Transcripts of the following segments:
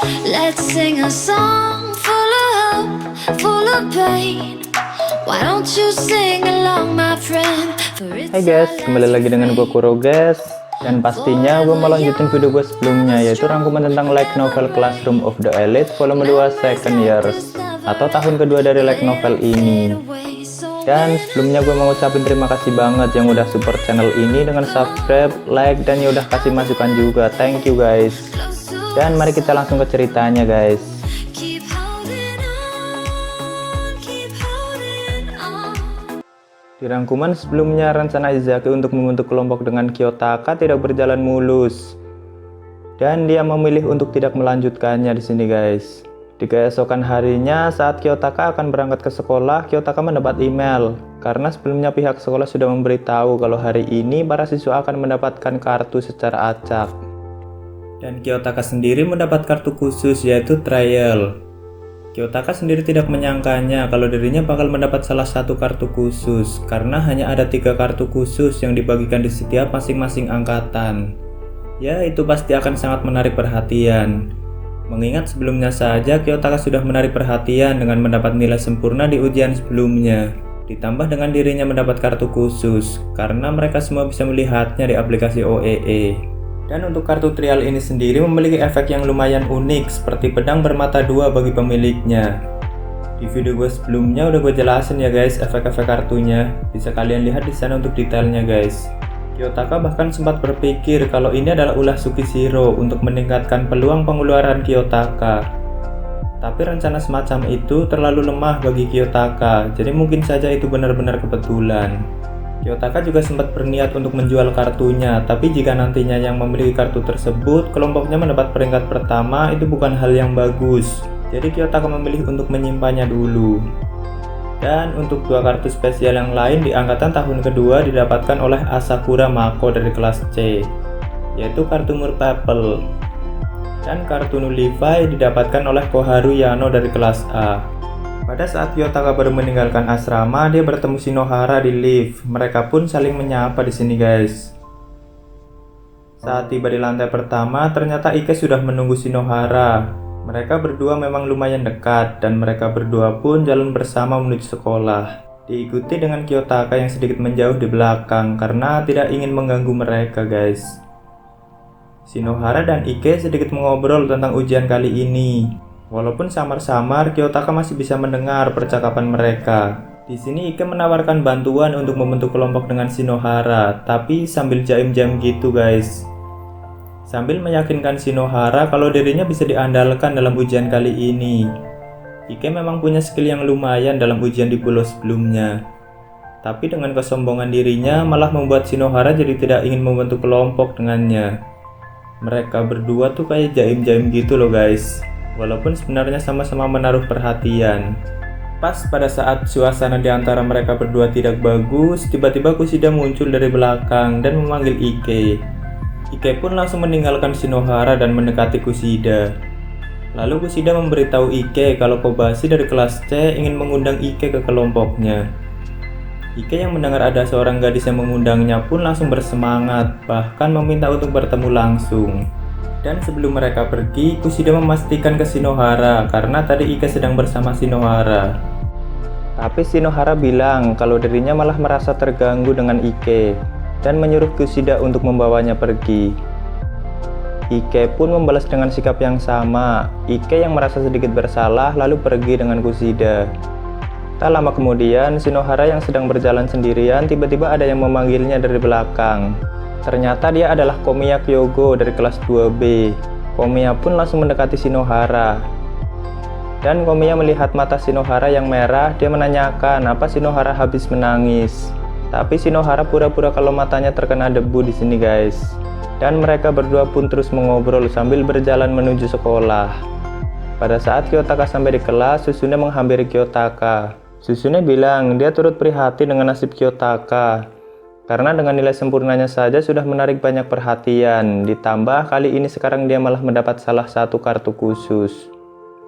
Let's sing a song full of hope, full of pain. Why don't you sing along, my friend? Hai guys, kembali lagi dengan gue Kuro guys. Dan pastinya gue mau lanjutin video gue sebelumnya, yaitu rangkuman tentang light novel Classroom of the Elite volume 2 second years, atau tahun kedua dari light novel ini. Dan sebelumnya gue mau ngucapin terima kasih banget yang udah support channel ini dengan subscribe, like, dan ya udah kasih masukan juga. Thank you guys. Dan mari kita langsung ke ceritanya guys. Di rangkuman sebelumnya, rencana Izaki untuk membentuk kelompok dengan Kiyotaka tidak berjalan mulus. Dan dia memilih untuk tidak melanjutkannya di sini guys. Di keesokan harinya, saat Kiyotaka akan berangkat ke sekolah, Kiyotaka mendapat email. Karena sebelumnya pihak sekolah sudah memberitahu kalau hari ini para siswa akan mendapatkan kartu secara acak. Dan Kiyotaka sendiri mendapat kartu khusus, yaitu trial. Kiyotaka sendiri tidak menyangkanya kalau dirinya bakal mendapat salah satu kartu khusus, karena hanya ada 3 kartu khusus yang dibagikan di setiap masing-masing angkatan. Ya, itu pasti akan sangat menarik perhatian. Mengingat sebelumnya saja Kiyotaka sudah menarik perhatian dengan mendapat nilai sempurna di ujian sebelumnya. Ditambah dengan dirinya mendapat kartu khusus, karena mereka semua bisa melihatnya di aplikasi OEE. Dan untuk kartu trial ini sendiri memiliki efek yang lumayan unik, seperti pedang bermata 2 bagi pemiliknya. Di video gue sebelumnya udah gue jelasin ya guys efek-efek kartunya, bisa kalian lihat di sana untuk detailnya guys. Kiyotaka bahkan sempat berpikir kalau ini adalah ulah Tsukishiro untuk meningkatkan peluang pengeluaran Kiyotaka. Tapi rencana semacam itu terlalu lemah bagi Kiyotaka, jadi mungkin saja itu benar-benar kebetulan. Kiyotaka juga sempat berniat untuk menjual kartunya, tapi jika nantinya yang memiliki kartu tersebut kelompoknya mendapat peringkat pertama, itu bukan hal yang bagus. Jadi Kiyotaka memilih untuk menyimpannya dulu. Dan untuk 2 kartu spesial yang lain di angkatan tahun kedua didapatkan oleh Asakura Mako dari kelas C, yaitu kartu Murpapel. Dan kartu Nullify didapatkan oleh Koharu Yano dari kelas A. Pada saat Kiyotaka baru meninggalkan asrama, dia bertemu Shinohara di lift. Mereka pun saling menyapa di sini guys. Saat tiba di lantai pertama, ternyata Ike sudah menunggu Shinohara. Mereka berdua memang lumayan dekat, dan mereka berdua pun jalan bersama menuju sekolah. Diikuti dengan Kiyotaka yang sedikit menjauh di belakang, karena tidak ingin mengganggu mereka guys. Shinohara dan Ike sedikit mengobrol tentang ujian kali ini. Walaupun samar-samar, Kiyotaka masih bisa mendengar percakapan mereka. Di sini Ike menawarkan bantuan untuk membentuk kelompok dengan Shinohara, tapi sambil jaim-jaim gitu guys. Sambil meyakinkan Shinohara kalau dirinya bisa diandalkan dalam ujian kali ini. Ike memang punya skill yang lumayan dalam ujian di pulau sebelumnya. Tapi dengan kesombongan dirinya malah membuat Shinohara jadi tidak ingin membentuk kelompok dengannya. Mereka berdua tuh kayak jaim-jaim gitu loh guys. Walaupun sebenarnya sama-sama menaruh perhatian. Pas pada saat suasana di antara mereka berdua tidak bagus, tiba-tiba Kushida muncul dari belakang dan memanggil Ike. Ike pun langsung meninggalkan Shinohara dan mendekati Kushida. Lalu Kushida memberitahu Ike kalau Kobashi dari kelas C ingin mengundang Ike ke kelompoknya. Ike yang mendengar ada seorang gadis yang mengundangnya pun langsung bersemangat, bahkan meminta untuk bertemu langsung. Dan sebelum mereka pergi, Kushida memastikan ke Shinohara karena tadi Ike sedang bersama Shinohara. Tapi Shinohara bilang kalau dirinya malah merasa terganggu dengan Ike dan menyuruh Kushida untuk membawanya pergi. Ike pun membalas dengan sikap yang sama. Ike yang merasa sedikit bersalah lalu pergi dengan Kushida. Tak lama kemudian, Shinohara yang sedang berjalan sendirian tiba-tiba ada yang memanggilnya dari belakang. Ternyata dia adalah Komiya Kyogo dari kelas 2B. Komiya pun langsung mendekati Shinohara. Dan Komiya melihat mata Shinohara yang merah, dia menanyakan apa Shinohara habis menangis. Tapi Shinohara pura-pura kalau matanya terkena debu di sini guys. Dan mereka berdua pun terus mengobrol sambil berjalan menuju sekolah. Pada saat Kiyotaka sampai di kelas, Susune menghampiri Kiyotaka. Susune bilang dia turut prihatin dengan nasib Kiyotaka. Karena dengan nilai sempurnanya saja sudah menarik banyak perhatian, ditambah kali ini sekarang dia malah mendapat salah satu kartu khusus.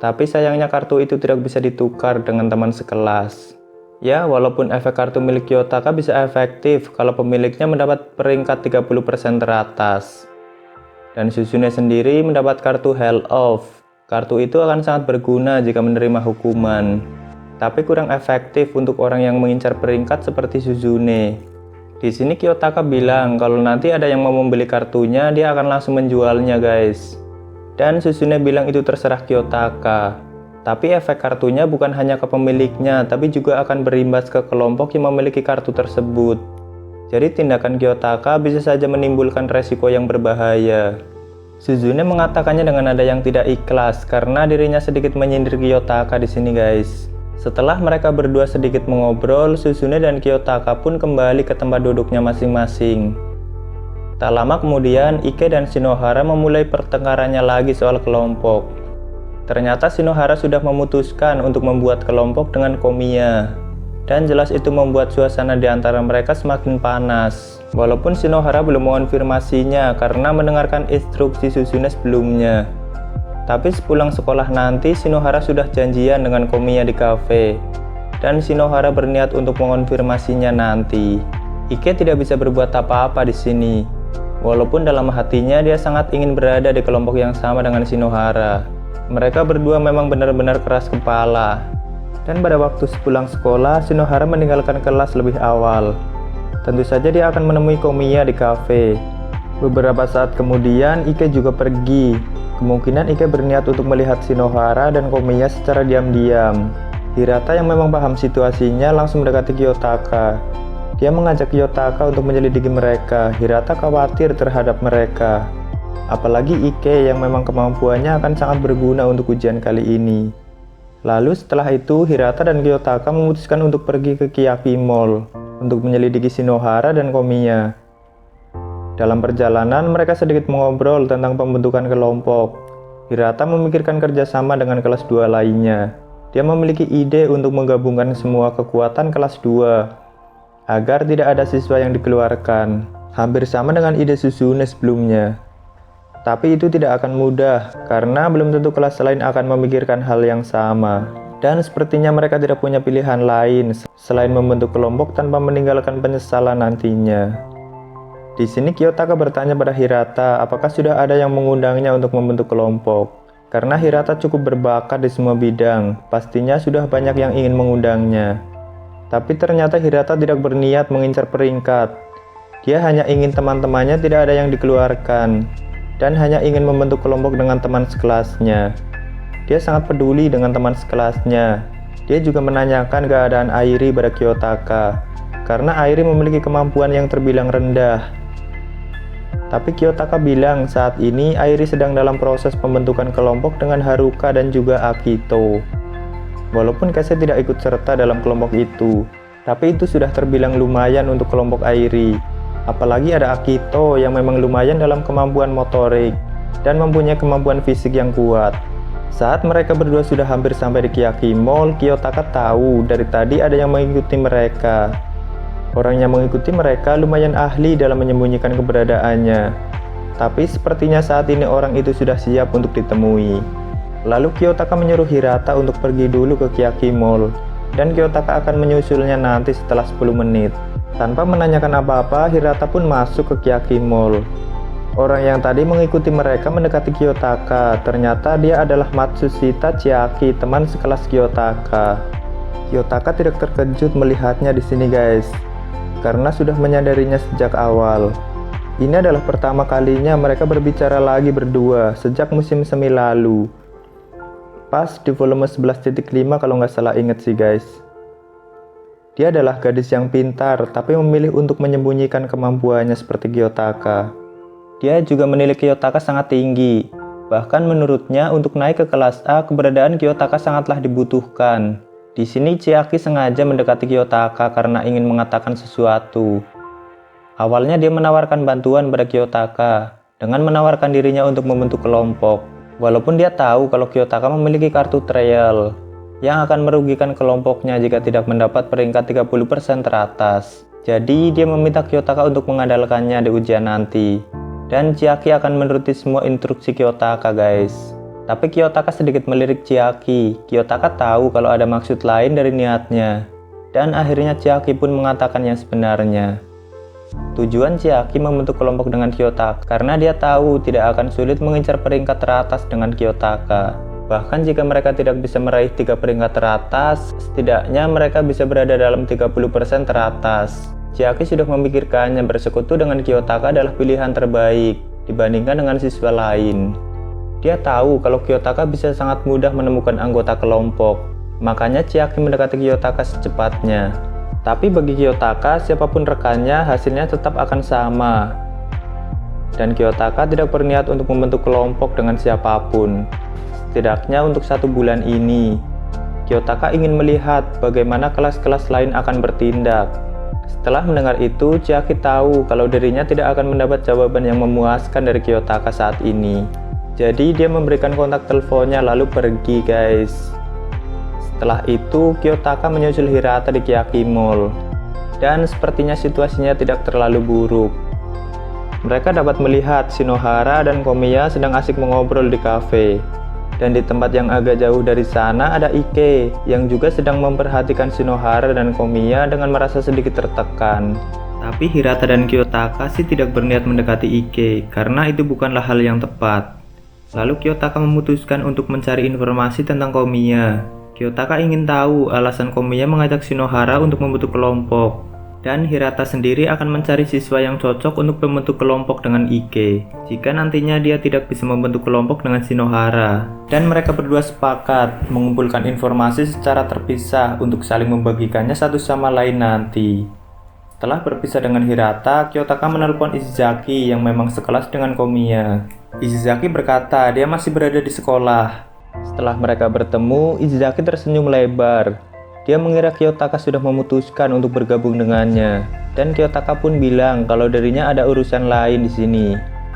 Tapi sayangnya kartu itu tidak bisa ditukar dengan teman sekelas. Ya, walaupun efek kartu milik Kiyotaka bisa efektif kalau pemiliknya mendapat peringkat 30% teratas. Dan Susune sendiri mendapat kartu Hell Off. Kartu itu akan sangat berguna jika menerima hukuman, tapi kurang efektif untuk orang yang mengincar peringkat seperti Suzune. Di sini Kiyotaka bilang kalau nanti ada yang mau membeli kartunya, dia akan langsung menjualnya guys. Dan Suzune bilang itu terserah Kiyotaka. Tapi efek kartunya bukan hanya ke pemiliknya, tapi juga akan berimbas ke kelompok yang memiliki kartu tersebut. Jadi tindakan Kiyotaka bisa saja menimbulkan resiko yang berbahaya. Suzune mengatakannya dengan nada yang tidak ikhlas karena dirinya sedikit menyindir Kiyotaka di sini guys. Setelah mereka berdua sedikit mengobrol, Suzune dan Kiyotaka pun kembali ke tempat duduknya masing-masing. Tak lama kemudian, Ike dan Shinohara memulai pertengkarannya lagi soal kelompok. Ternyata Shinohara sudah memutuskan untuk membuat kelompok dengan Komiya. Dan jelas itu membuat suasana di antara mereka semakin panas. Walaupun Shinohara belum mengonfirmasinya karena mendengarkan instruksi Suzune sebelumnya. Tapi sepulang sekolah nanti, Shinohara sudah janjian dengan Komiya di kafe. Dan Shinohara berniat untuk mengonfirmasinya nanti. Ike tidak bisa berbuat apa-apa di sini. Walaupun dalam hatinya dia sangat ingin berada di kelompok yang sama dengan Shinohara. Mereka berdua memang benar-benar keras kepala. Dan pada waktu sepulang sekolah, Shinohara meninggalkan kelas lebih awal. Tentu saja dia akan menemui Komiya di kafe. Beberapa saat kemudian, Ike juga pergi. Kemungkinan Ike berniat untuk melihat Shinohara dan Komiya secara diam-diam. Hirata yang memang paham situasinya langsung mendekati Kiyotaka. Dia mengajak Kiyotaka untuk menyelidiki mereka. Hirata khawatir terhadap mereka. Apalagi Ike yang memang kemampuannya akan sangat berguna untuk ujian kali ini. Lalu setelah itu, Hirata dan Kiyotaka memutuskan untuk pergi ke Kiyaki Mall untuk menyelidiki Shinohara dan Komiya. Dalam perjalanan, mereka sedikit mengobrol tentang pembentukan kelompok. Hirata memikirkan kerjasama dengan kelas 2 lainnya. Dia memiliki ide untuk menggabungkan semua kekuatan kelas 2 agar tidak ada siswa yang dikeluarkan. Hampir sama dengan ide Suzune sebelumnya. Tapi itu tidak akan mudah, karena belum tentu kelas lain akan memikirkan hal yang sama. Dan sepertinya mereka tidak punya pilihan lain selain membentuk kelompok tanpa meninggalkan penyesalan nantinya. Di sini Kiyotaka bertanya pada Hirata apakah sudah ada yang mengundangnya untuk membentuk kelompok. Karena Hirata cukup berbakat di semua bidang, pastinya sudah banyak yang ingin mengundangnya. Tapi ternyata Hirata tidak berniat mengincar peringkat. Dia hanya ingin teman-temannya tidak ada yang dikeluarkan. Dan hanya ingin membentuk kelompok dengan teman sekelasnya. Dia sangat peduli dengan teman sekelasnya. Dia juga menanyakan keadaan Airi pada Kiyotaka, karena Airi memiliki kemampuan yang terbilang rendah. Tapi Kiyotaka bilang saat ini Airi sedang dalam proses pembentukan kelompok dengan Haruka dan juga Akito. Walaupun Kase tidak ikut serta dalam kelompok itu, tapi itu sudah terbilang lumayan untuk kelompok Airi. Apalagi ada Akito yang memang lumayan dalam kemampuan motorik dan mempunyai kemampuan fisik yang kuat. Saat mereka berdua sudah hampir sampai di Kiyaki Mall, Kiyotaka tahu dari tadi ada yang mengikuti mereka. Orang yang mengikuti mereka lumayan ahli dalam menyembunyikan keberadaannya. Tapi sepertinya saat ini orang itu sudah siap untuk ditemui. Lalu Kiyotaka menyuruh Hirata untuk pergi dulu ke Kiyaki Mall. Dan Kiyotaka akan menyusulnya nanti setelah 10 menit. Tanpa menanyakan apa-apa, Hirata pun masuk ke Kiyaki Mall. Orang yang tadi mengikuti mereka mendekati Kiyotaka. Ternyata dia adalah Matsushita Chiaki, teman sekelas Kiyotaka. Kiyotaka tidak terkejut melihatnya di sini guys, karena sudah menyadarinya sejak awal. Ini adalah pertama kalinya mereka berbicara lagi berdua sejak musim semi lalu. Pas di volume 11.5 kalau nggak salah inget sih guys. Dia adalah gadis yang pintar, tapi memilih untuk menyembunyikan kemampuannya seperti Kiyotaka. Dia juga menilai Kiyotaka sangat tinggi. Bahkan menurutnya untuk naik ke kelas A, keberadaan Kiyotaka sangatlah dibutuhkan. Di sini Chiaki sengaja mendekati Kiyotaka karena ingin mengatakan sesuatu. Awalnya dia menawarkan bantuan pada Kiyotaka dengan menawarkan dirinya untuk membentuk kelompok. Walaupun dia tahu kalau Kiyotaka memiliki kartu trial yang akan merugikan kelompoknya jika tidak mendapat peringkat 30% teratas. Jadi dia meminta Kiyotaka untuk mengandalkannya di ujian nanti. Dan Chiaki akan menuruti semua instruksi Kiyotaka guys. Tapi Kiyotaka sedikit melirik Chiaki. Kiyotaka tahu kalau ada maksud lain dari niatnya. Dan akhirnya Chiaki pun mengatakan yang sebenarnya. Tujuan Chiaki membentuk kelompok dengan Kiyotaka karena dia tahu tidak akan sulit mengincar peringkat teratas dengan Kiyotaka. Bahkan jika mereka tidak bisa meraih 3 peringkat teratas, setidaknya mereka bisa berada dalam 30% teratas. Chiaki sudah memikirkannya bersekutu dengan Kiyotaka adalah pilihan terbaik dibandingkan dengan siswa lain. Dia tahu kalau Kiyotaka bisa sangat mudah menemukan anggota kelompok, makanya Chiaki mendekati Kiyotaka secepatnya. Tapi bagi Kiyotaka, siapapun rekannya, hasilnya tetap akan sama. Dan Kiyotaka tidak berniat untuk membentuk kelompok dengan siapapun. Setidaknya untuk 1 bulan ini, Kiyotaka ingin melihat bagaimana kelas-kelas lain akan bertindak. Setelah mendengar itu, Chiaki tahu kalau dirinya tidak akan mendapat jawaban yang memuaskan dari Kiyotaka saat ini. Jadi dia memberikan kontak teleponnya lalu pergi guys. Setelah itu, Kiyotaka menyusul Hirata di Kiyaki Mall. Dan sepertinya situasinya tidak terlalu buruk. Mereka dapat melihat Shinohara dan Komiya sedang asik mengobrol di kafe. Dan di tempat yang agak jauh dari sana ada Ike yang juga sedang memperhatikan Shinohara dan Komiya dengan merasa sedikit tertekan. Tapi Hirata dan Kiyotaka sih tidak berniat mendekati Ike karena itu bukanlah hal yang tepat. Lalu Kiyotaka memutuskan untuk mencari informasi tentang Komiya. Kiyotaka ingin tahu alasan Komiya mengajak Shinohara untuk membentuk kelompok. Dan Hirata sendiri akan mencari siswa yang cocok untuk membentuk kelompok dengan Ike jika nantinya dia tidak bisa membentuk kelompok dengan Shinohara. Dan mereka berdua sepakat mengumpulkan informasi secara terpisah untuk saling membagikannya satu sama lain nanti. Setelah berpisah dengan Hirata, Kiyotaka menelpon Ishizaki yang memang sekelas dengan Komiya. Ishizaki berkata dia masih berada di sekolah. Setelah mereka bertemu, Ishizaki tersenyum lebar. Dia mengira Kiyotaka sudah memutuskan untuk bergabung dengannya. Dan Kiyotaka pun bilang kalau dirinya ada urusan lain di sini.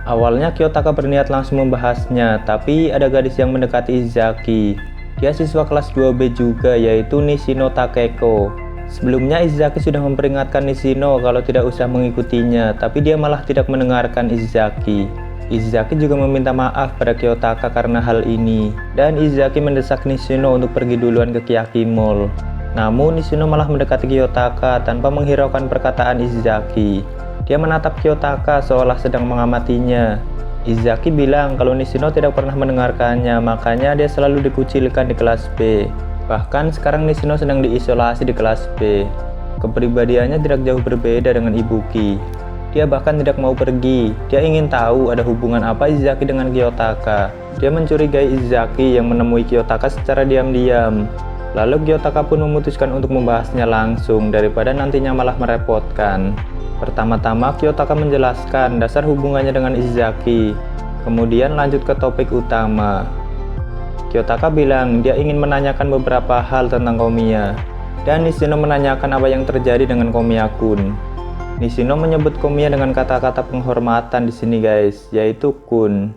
Awalnya Kiyotaka berniat langsung membahasnya, tapi ada gadis yang mendekati Ishizaki. Dia siswa kelas 2B juga, yaitu Nishino Takeko. Sebelumnya Ishizaki sudah memperingatkan Nishino kalau tidak usah mengikutinya, tapi dia malah tidak mendengarkan Ishizaki. Ishizaki juga meminta maaf pada Kiyotaka karena hal ini, dan Ishizaki mendesak Nishino untuk pergi duluan ke Kiyaki Mall. Namun Nishino malah mendekati Kiyotaka tanpa menghiraukan perkataan Ishizaki. Dia menatap Kiyotaka seolah sedang mengamatinya. Ishizaki bilang kalau Nishino tidak pernah mendengarkannya, makanya dia selalu dikucilkan di kelas B. Bahkan sekarang Nishino sedang diisolasi di kelas B. Kepribadiannya tidak jauh berbeda dengan Ibuki. Dia bahkan tidak mau pergi. Dia ingin tahu ada hubungan apa Ishizaki dengan Kiyotaka. Dia mencurigai Ishizaki yang menemui Kiyotaka secara diam-diam. Lalu Kiyotaka pun memutuskan untuk membahasnya langsung daripada nantinya malah merepotkan. Pertama-tama Kiyotaka menjelaskan dasar hubungannya dengan Ishizaki. Kemudian lanjut ke topik utama. Kiyotaka bilang dia ingin menanyakan beberapa hal tentang Komiya. Dan Nishino menanyakan apa yang terjadi dengan Komiya-kun. Nishino menyebut Komiya dengan kata-kata penghormatan di sini guys, yaitu kun.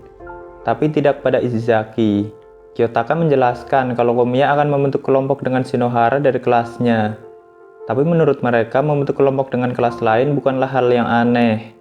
Tapi tidak pada Ishizaki. Kiyotaka menjelaskan kalau Komiya akan membentuk kelompok dengan Shinohara dari kelasnya. Tapi menurut mereka membentuk kelompok dengan kelas lain bukanlah hal yang aneh.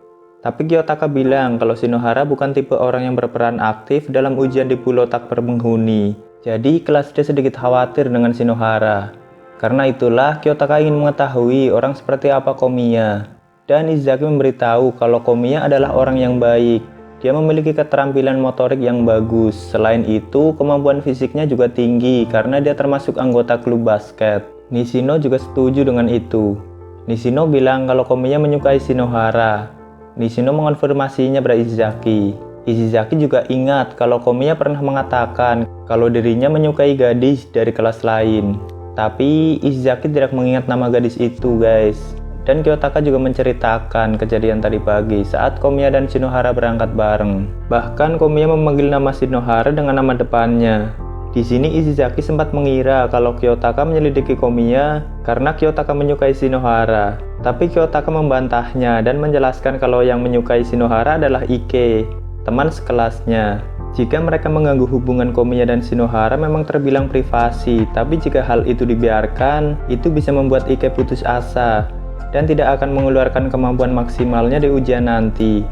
Tapi Kiyotaka bilang kalau Shinohara bukan tipe orang yang berperan aktif dalam ujian di Pulau Tak Berpenghuni. Jadi kelas D sedikit khawatir dengan Shinohara. Karena itulah Kiyotaka ingin mengetahui orang seperti apa Komiya. Dan Ishizaki memberitahu kalau Komiya adalah orang yang baik. Dia memiliki keterampilan motorik yang bagus. Selain itu, kemampuan fisiknya juga tinggi karena dia termasuk anggota klub basket. Nishino juga setuju dengan itu. Nishino bilang kalau Komiya menyukai Shinohara. Nishino mengonfirmasinya pada Ishizaki. Ishizaki juga ingat kalau Komiya pernah mengatakan kalau dirinya menyukai gadis dari kelas lain. Tapi Ishizaki tidak mengingat nama gadis itu guys. Dan Kiyotaka juga menceritakan kejadian tadi pagi saat Komiya dan Shinohara berangkat bareng. Bahkan Komiya memanggil nama Shinohara dengan nama depannya. Di sini Ishizaki sempat mengira kalau Kiyotaka menyelidiki Komiya karena Kiyotaka menyukai Shinohara. Tapi Kiyotaka membantahnya dan menjelaskan kalau yang menyukai Shinohara adalah Ike, teman sekelasnya. Jika mereka mengganggu hubungan Komiya dan Shinohara memang terbilang privasi, tapi jika hal itu dibiarkan, itu bisa membuat Ike putus asa dan tidak akan mengeluarkan kemampuan maksimalnya di ujian nanti.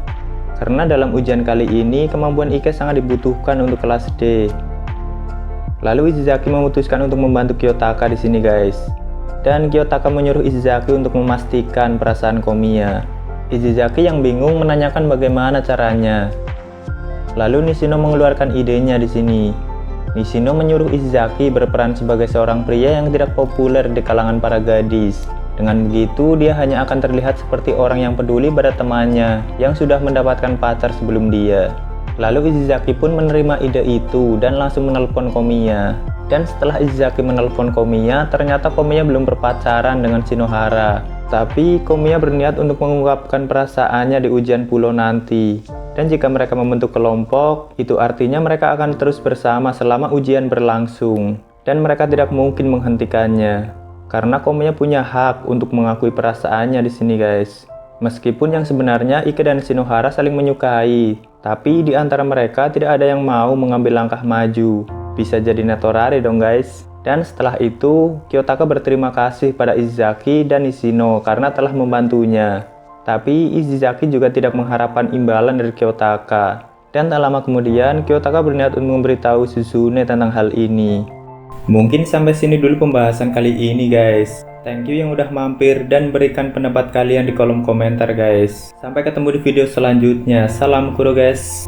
Karena dalam ujian kali ini, kemampuan Ike sangat dibutuhkan untuk kelas D. Lalu Ishizaki memutuskan untuk membantu Kiyotaka di sini guys. Dan Kiyotaka menyuruh Ishizaki untuk memastikan perasaan Komiya. Ishizaki yang bingung menanyakan bagaimana caranya. Lalu Nishino mengeluarkan idenya di sini. Nishino menyuruh Izaki berperan sebagai seorang pria yang tidak populer di kalangan para gadis. Dengan begitu, dia hanya akan terlihat seperti orang yang peduli pada temannya yang sudah mendapatkan pacar sebelum dia. Lalu Izaki pun menerima ide itu dan langsung menelpon Komiya. Dan setelah Izaki menelpon Komiya, ternyata Komiya belum berpacaran dengan Shinohara. Tapi Komiya berniat untuk mengungkapkan perasaannya di ujian pulau nanti. Dan jika mereka membentuk kelompok, itu artinya mereka akan terus bersama selama ujian berlangsung. Dan mereka tidak mungkin menghentikannya. Karena Komiya punya hak untuk mengakui perasaannya di sini guys. Meskipun yang sebenarnya Ike dan Shinohara saling menyukai, tapi di antara mereka tidak ada yang mau mengambil langkah maju. Bisa jadi Netorare dong guys. Dan setelah itu, Kiyotaka berterima kasih pada Izaki dan Nishino karena telah membantunya. Tapi Izaki juga tidak mengharapkan imbalan dari Kiyotaka. Dan tak lama kemudian, Kiyotaka berniat untuk memberitahu Suzune tentang hal ini. Mungkin sampai sini dulu pembahasan kali ini guys. Thank you yang udah mampir dan berikan pendapat kalian di kolom komentar guys. Sampai ketemu di video selanjutnya. Salam Kuro guys.